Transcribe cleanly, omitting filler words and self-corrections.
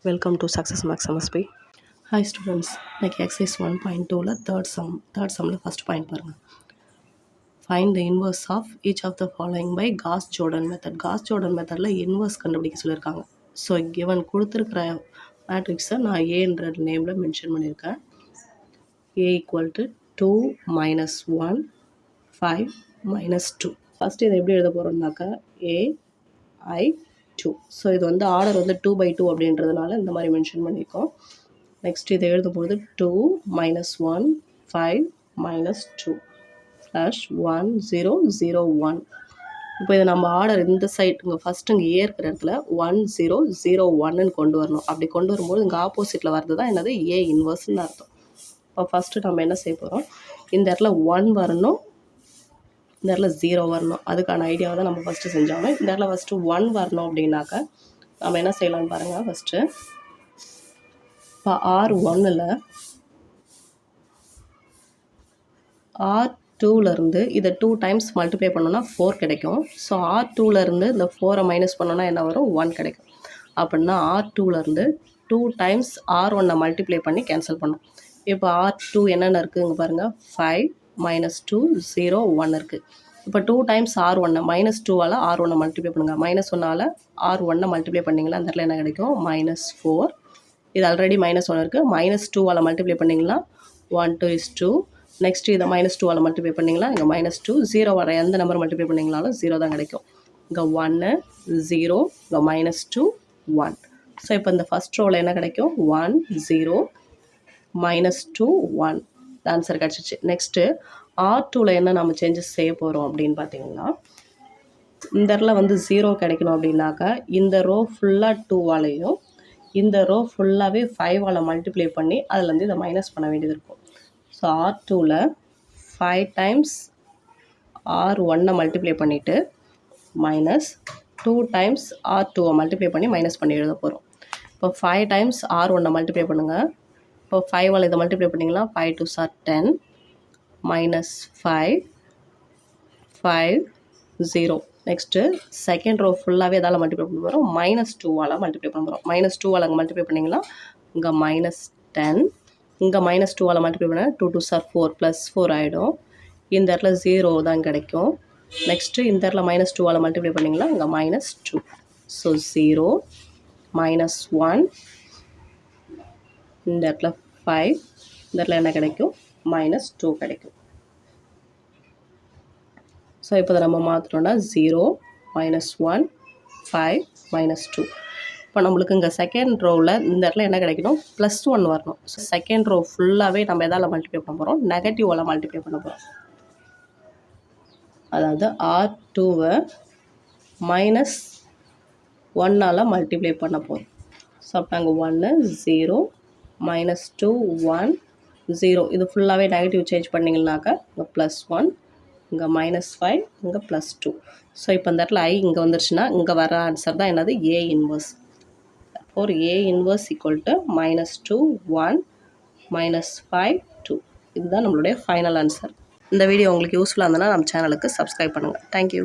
Welcome to Success Max MSP. Hi students, like exercise 1.2 third sum first point பாருங்க. Find the inverse of each of the following by Gauss-Jordan method. Gauss-Jordan methodல inverse கண்டுபிடிக்க சொல்லியிருக்காங்க. So given கொடுத்துருக்கிற மேட்ரிக்ஸை நான் ஏன்ற நேமில் mention பண்ணியிருக்கேன். A equal to 2 minus 1 5 minus 2. First இதை எப்படி எழுத போகிறோம்னாக்கா A2. ஸோ இது வந்து ஆர்டர் வந்து 2/2 அப்படின்றதுனால இந்த மாதிரி மென்ஷன் பண்ணியிருக்கோம். நெக்ஸ்ட் இதை எழுதும்போது 2 minus 1 5 minus 2 + 1 0 0 1. இப்போ இதை நம்ம ஆர்டர் இந்த சைட் இங்கே ஃபஸ்ட்டு இங்கே ஏ இருக்கிற இடத்துல 1 0 0 1ன்னு கொண்டு வரணும். அப்படி கொண்டு வரும்போது இங்கே ஆப்போசிட்டில் வர்றது தான் என்னது ஏ இன்வர்ஸ்ன்னு அர்த்தம். இப்போ ஃபஸ்ட்டு நம்ம என்ன செய்ய போகிறோம், இந்த இடத்துல 1 வரணும், இந்த இடத்துல 0 வரணும். அதுக்கான ஐடியாவை தான் நம்ம ஃபஸ்ட்டு செஞ்சோம். இந்த இடத்துல ஃபஸ்ட்டு 1 வரணும் அப்படின்னாக்கா நம்ம என்ன செய்யலாம்னு பாருங்கள். ஃபஸ்ட்டு இப்போ R1ல் R2லேருந்து இதை 2 டைம்ஸ் மல்டிப்ளை பண்ணோன்னா 4 கிடைக்கும். ஸோ R2லேருந்து இந்த 4 மைனஸ் பண்ணோன்னா என்ன வரும், 1 கிடைக்கும். அப்படின்னா R2லேருந்து 2 டைம்ஸ் R1 மல்டிப்ளை பண்ணி கேன்சல் பண்ணோம். இப்போ R2 என்னென்ன இருக்குது இங்கே பாருங்கள், 5 minus 2 0 1 இருக்குது. இப்போ 2 டைம்ஸ் R1 -2ஆல் R1 மல்டிப்ளை பண்ணுங்கள். -1ஆல் R1 மல்டிப்ளை பண்ணிங்கன்னா அந்த இடத்துல என்ன கிடைக்கும், -4. இது ஆல்ரெடி -1 இருக்குது. -2ஆல் மல்டிப்ளை பண்ணிங்கன்னா 1 2 is 2. நெக்ஸ்ட்டு இதை -2ஆல் மல்டிப்ளை பண்ணிங்கன்னா இங்கே -2 0 வர எந்த நம்பர் மல்டிப்ளை பண்ணிங்கனாலும் 0 தான் கிடைக்கும். இங்கே 1 0 இங்கே -2 1. ஸோ இப்போ இந்த ஃபஸ்ட் ரோவில் என்ன கிடைக்கும், 1 0 -2 1. ஆன்சர் கிடச்சிச்சு. நெக்ஸ்ட்டு R2ல் என்ன நம்ம சேஞ்சஸ் செய்ய போகிறோம் அப்படின்னு பார்த்தீங்கன்னா, இந்த இடத்துல வந்து 0 கிடைக்கணும் அப்படின்னாக்கா இந்த ரோ ஃபுல்லாக 2ஆலையும் இந்த ரோ ஃபுல்லாகவே 5ஆல் மல்டிப்ளை பண்ணி அதுலேருந்து இதை மைனஸ் பண்ண வேண்டியது இருக்கும். ஸோ R2ல் 5 டைம்ஸ் R1 மல்டிப்ளை பண்ணிவிட்டு -2 டைம்ஸ் R2 மல்டிப்ளை பண்ணி மைனஸ் பண்ணி எழுத போகிறோம். இப்போ 5 டைம்ஸ் R1 மல்டிப்ளை பண்ணுங்கள். இப்போ 5ஆல் இதை மல்டிப்ளை பண்ணிங்கன்னா 5 2s are 10 -5 5 0. Next second row ஃபுல்லாகவே எதால் மல்டிப்ளை பண்ண போகிறோம், -2ஆல் மல்டிப்ளை பண்ண போகிறோம். -2ஆல் அங்கே மல்டிப்ளை பண்ணிங்கன்னா இங்கே -10, இங்கே -2ஆல் மல்டிப்ளை பண்ண 2 2s are 4 +4 ஆகிடும். இந்த இடத்துல 0 தான் கிடைக்கும். நெக்ஸ்ட்டு இந்த இடத்துல -2ஆல் மல்டிப்ளை பண்ணிங்கன்னா இங்கே -2. ஸோ 0 -1, இந்த இடத்துல 5, இந்த இடத்துல என்ன கிடைக்கும், -2 கிடைக்கும். ஸோ இப்போ இதை நம்ம மாற்றிட்டோம்னா 0 -1 5 -2. இப்போ நம்மளுக்கு இங்கே செகண்ட் ரோவில் இந்த இடத்துல என்ன கிடைக்கணும், +1 வரணும். ஸோ செகண்ட் ரோ ஃபுல்லாகவே நம்ம எதால் மல்டிப்ளை பண்ண போகிறோம், நெகட்டிவால் மல்டிப்ளை பண்ண போகிறோம். அதாவது R2வை -1ஆல் மல்டிப்ளை பண்ண போகிறோம். ஸோ அப்போ அங்கே 1 0 -2 1 0. இது ஃபுல்லாகவே நெகட்டிவ் சேஞ்ச் பண்ணிங்கனாக்கா இங்கே +1, இங்கே -5, இங்கே +2. ஸோ இப்போ இந்த இடத்துல இங்கே வந்துருச்சுன்னா இங்கே வர ஆன்சர் தான் என்னது, ஏ இன்வர்ஸ். ஒரு ஏ இன்வர்ஸ் ஈக்குவல் டு -2 1 -5 2. இதுதான் நம்மளுடைய ஃபைனல் ஆன்சர். இந்த வீடியோ உங்களுக்கு யூஸ்ஃபுல்லாக இருந்ததுன்னா நம்ம சேனலுக்கு சப்ஸ்கிரைப் பண்ணுங்கள். தேங்க்யூ.